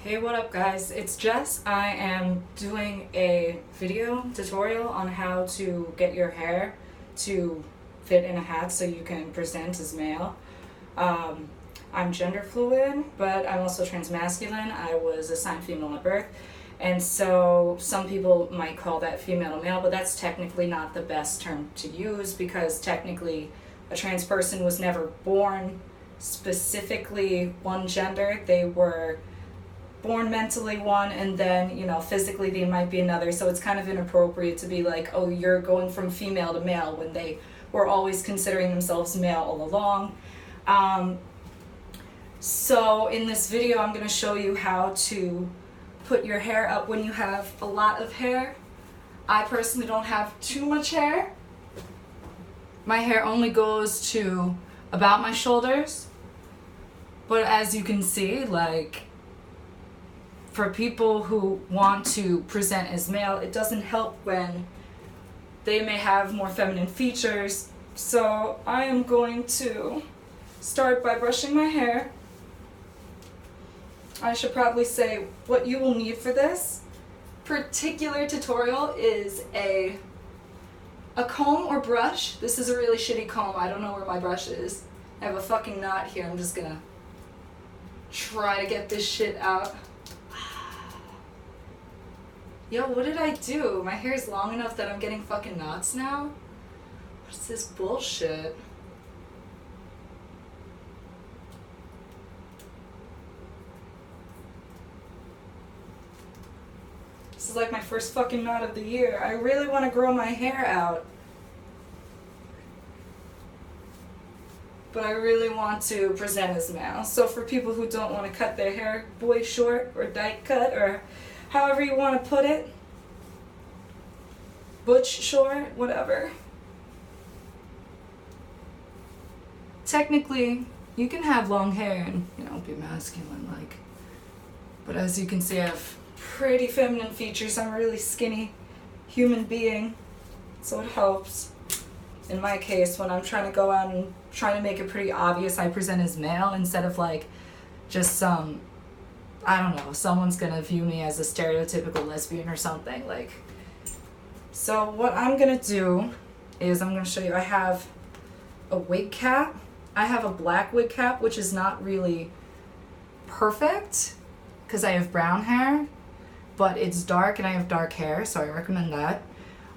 Hey, what up guys? It's Jess. I am doing a video tutorial on how to get your hair to fit in a hat so you can present as male. I'm gender fluid, but I'm also transmasculine. I was assigned female at birth, and so some people might call that female to male, but that's technically not the best term to use because technically a trans person was never born specifically one gender. They were born mentally one, and then physically they might be another, so it's kind of inappropriate to be like, oh, you're going from female to male when they were always considering themselves male all along. So in this video I'm going to show you how to put your hair up when you have a lot of hair. I personally don't have too much hair. My hair only goes to about my shoulders, but as you can see, like, for people who want to present as male, it doesn't help when they may have more feminine features. So I am going to start by brushing my hair. I should probably say what you will need for this particular tutorial is a comb or brush. This is a really shitty comb. I don't know where my brush is. I have a fucking knot here. I'm just gonna try to get this shit out. Yo, what did I do? My hair's long enough that I'm getting fucking knots now? What's this bullshit? This is like my first fucking knot of the year. I really want to grow my hair out, but I really want to present as male. So for people who don't want to cut their hair boy short or dyke cut or however you want to put it, butch short, whatever. Technically, you can have long hair and, be masculine, like, but as you can see, I have pretty feminine features. I'm a really skinny human being, so it helps. In my case, when I'm trying to go out and trying to make it pretty obvious I present as male instead of like just some, I don't know, someone's gonna view me as a stereotypical lesbian or something, like. So what I'm gonna do is I'm gonna show you. I have a wig cap. I have a black wig cap, which is not really perfect because I have brown hair, but it's dark and I have dark hair, so I recommend that.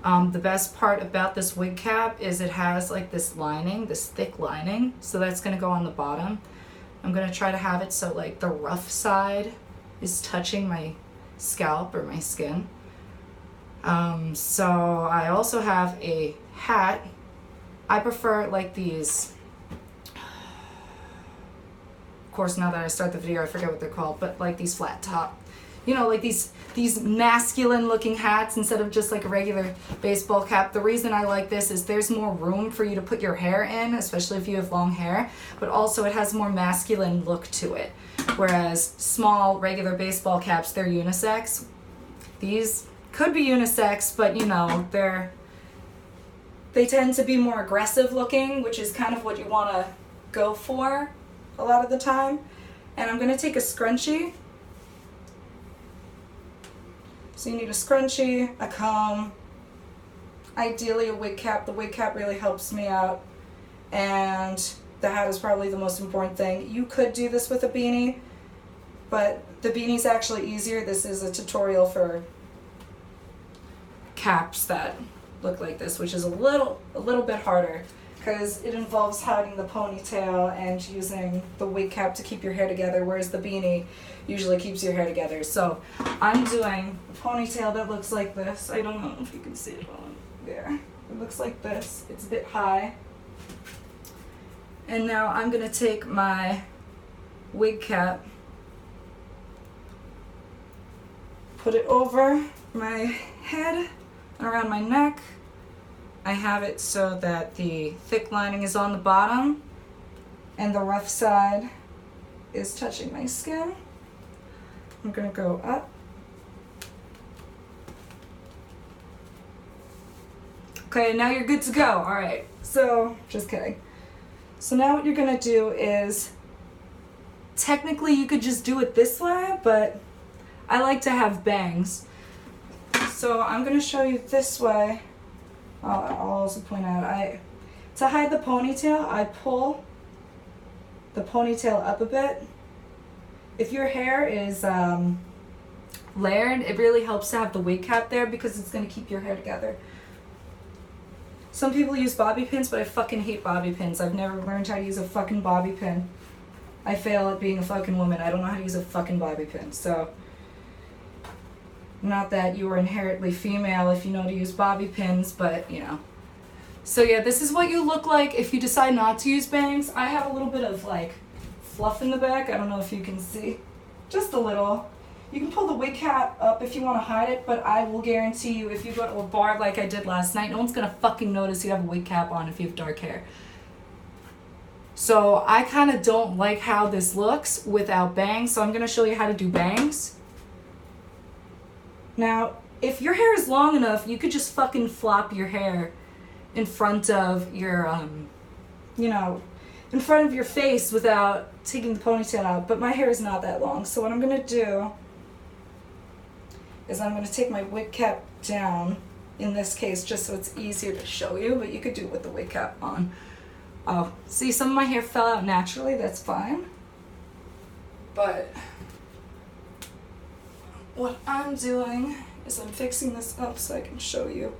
The best part about this wig cap is it has like this lining, this thick lining, so that's gonna go on the bottom. I'm gonna try to have it so like the rough side is touching my scalp or my skin. So I also have a hat. I prefer like these, of course now that I start the video I forget what they're called, but like these flat top, like these masculine looking hats instead of just like a regular baseball cap. The reason I like this is there's more room for you to put your hair in, especially if you have long hair, but also it has more masculine look to it. Whereas small regular baseball caps, they're unisex. These could be unisex, but they tend to be more aggressive looking, which is kind of what you want to go for a lot of the time. And I'm going to take a scrunchie. So you need a scrunchie, a comb, ideally a wig cap. The wig cap really helps me out, and the hat is probably the most important thing. You could do this with a beanie, but the beanie's actually easier. This is a tutorial for caps that look like this, which is a little bit harder because it involves hiding the ponytail and using the wig cap to keep your hair together, whereas the beanie usually keeps your hair together. So I'm doing a ponytail that looks like this. I don't know if you can see it on there. It looks like this. It's a bit high. And now I'm going to take my wig cap, put it over my head and around my neck. I have it so that the thick lining is on the bottom and the rough side is touching my skin. I'm going to go up. Okay, now you're good to go. All right, so just kidding. So now what you're going to do is technically you could just do it this way, but I like to have bangs. So I'm going to show you this way. I'll also point out, to hide the ponytail, I pull the ponytail up a bit. If your hair is layered, it really helps to have the wig cap there because it's going to keep your hair together. Some people use bobby pins, but I fucking hate bobby pins. I've never learned how to use a fucking bobby pin. I fail at being a fucking woman. I don't know how to use a fucking bobby pin. So, not that you are inherently female if you know to use bobby pins, but you know. So yeah, this is what you look like if you decide not to use bangs. I have a little bit of like fluff in the back. I don't know if you can see. Just a little. You can pull the wig cap up if you want to hide it, but I will guarantee you if you go to a bar like I did last night, no one's going to fucking notice you have a wig cap on if you have dark hair. So I kind of don't like how this looks without bangs, so I'm going to show you how to do bangs. Now, if your hair is long enough, you could just fucking flop your hair in front of your, in front of your face without taking the ponytail out. But my hair is not that long, so what I'm going to do is I'm going to take my wig cap down, in this case, just so it's easier to show you, but you could do it with the wig cap on. Oh, see, some of my hair fell out naturally, that's fine. But what I'm doing is I'm fixing this up so I can show you.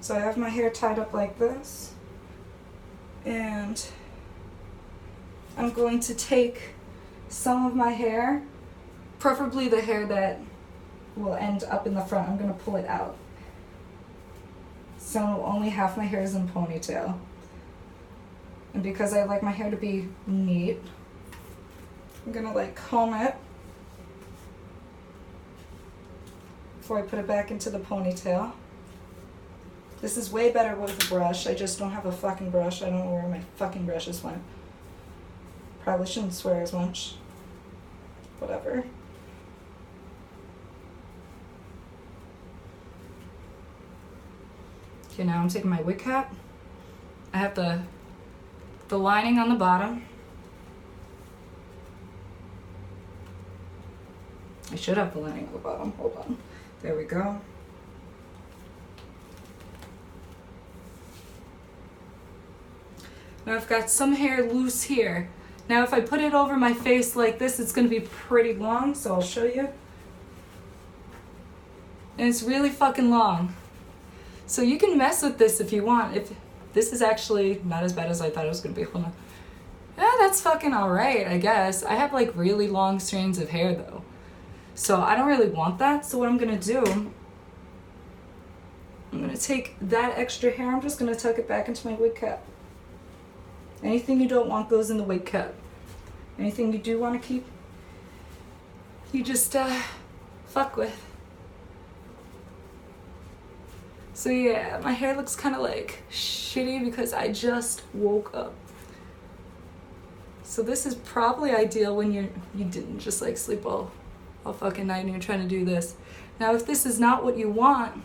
So I have my hair tied up like this, and I'm going to take some of my hair, preferably the hair that will end up in the front. I'm going to pull it out. So only half my hair is in ponytail. And because I like my hair to be neat, I'm going to like comb it before I put it back into the ponytail. This is way better with a brush. I just don't have a fucking brush. I don't know where my fucking brushes went. Probably shouldn't swear as much. Whatever. Okay, now I'm taking my wig cap. I have the lining on the bottom. I should have the lining on the bottom. Hold on. There we go. Now I've got some hair loose here. Now if I put it over my face like this, it's going to be pretty long, so I'll show you. And it's really fucking long. So you can mess with this if you want. If this is actually not as bad as I thought it was going to be. Hold on. Yeah, that's fucking alright, I guess. I have like really long strands of hair though. So I don't really want that. So what I'm going to do, I'm going to take that extra hair, I'm just going to tuck it back into my wig cap. Anything you don't want goes in the wig cap. Anything you do want to keep, you just fuck with. So yeah, my hair looks kind of like shitty because I just woke up. So this is probably ideal when you didn't just like sleep all fucking night and you're trying to do this. Now if this is not what you want,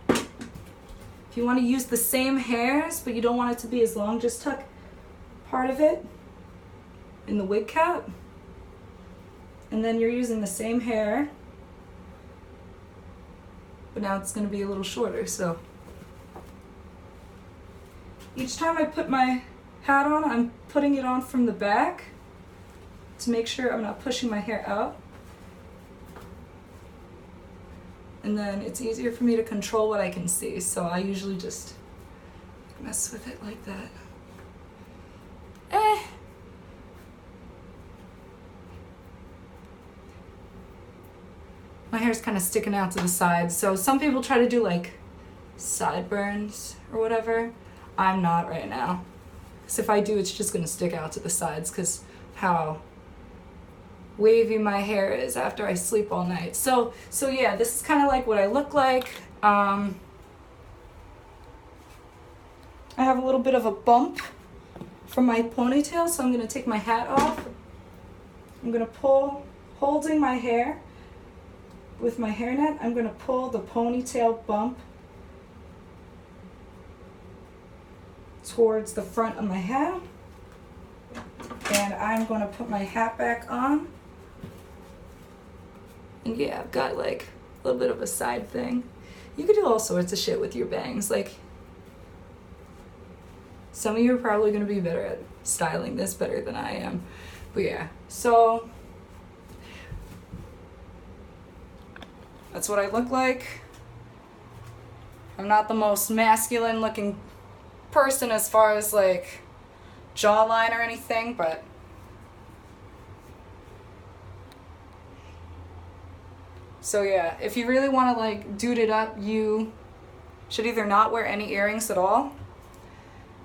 if you want to use the same hairs but you don't want it to be as long, just tuck part of it in the wig cap, and then you're using the same hair, but now it's going to be a little shorter. So each time I put my hat on, I'm putting it on from the back to make sure I'm not pushing my hair out, and then it's easier for me to control what I can see, so I usually just mess with it like that. My hair's kind of sticking out to the sides, so some people try to do like sideburns or whatever. I'm not right now, because if I do, it's just going to stick out to the sides because how wavy my hair is after I sleep all night. So yeah, this is kind of like what I look like. I have a little bit of a bump from my ponytail, so I'm going to take my hat off. I'm going to pull, holding my hair with my hairnet, I'm going to pull the ponytail bump towards the front of my head. And I'm going to put my hat back on. And yeah, I've got like a little bit of a side thing. You could do all sorts of shit with your bangs. Like, some of you are probably going to be better at styling this better than I am. But yeah, so that's what I look like. I'm not the most masculine looking person as far as like jawline or anything, but so yeah, if you really want to like dude it up, you should either not wear any earrings at all,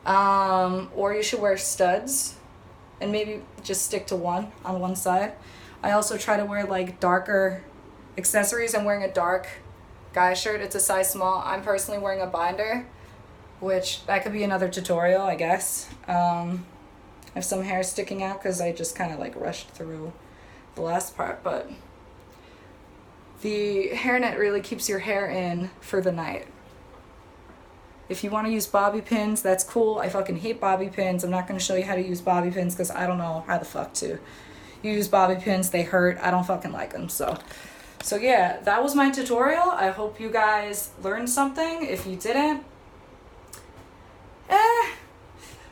or you should wear studs and maybe just stick to one on one side. I also try to wear like darker accessories. I'm wearing a dark guy shirt. It's a size small. I'm personally wearing a binder, which that could be another tutorial, I guess. I have some hair sticking out because I just kind of like rushed through the last part, but the hairnet really keeps your hair in for the night. If you want to use bobby pins, that's cool. I fucking hate bobby pins. I'm not going to show you how to use bobby pins because I don't know how the fuck to use bobby pins. They hurt. I don't fucking like them. So yeah, that was my tutorial. I hope you guys learned something. If you didn't,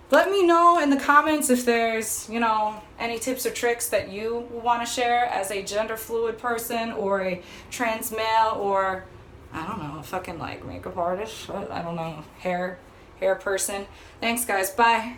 let me know in the comments if there's, you know, any tips or tricks that you want to share as a gender fluid person or a trans male or, I don't know, a fucking like makeup artist. I don't know, hair person. Thanks guys. Bye.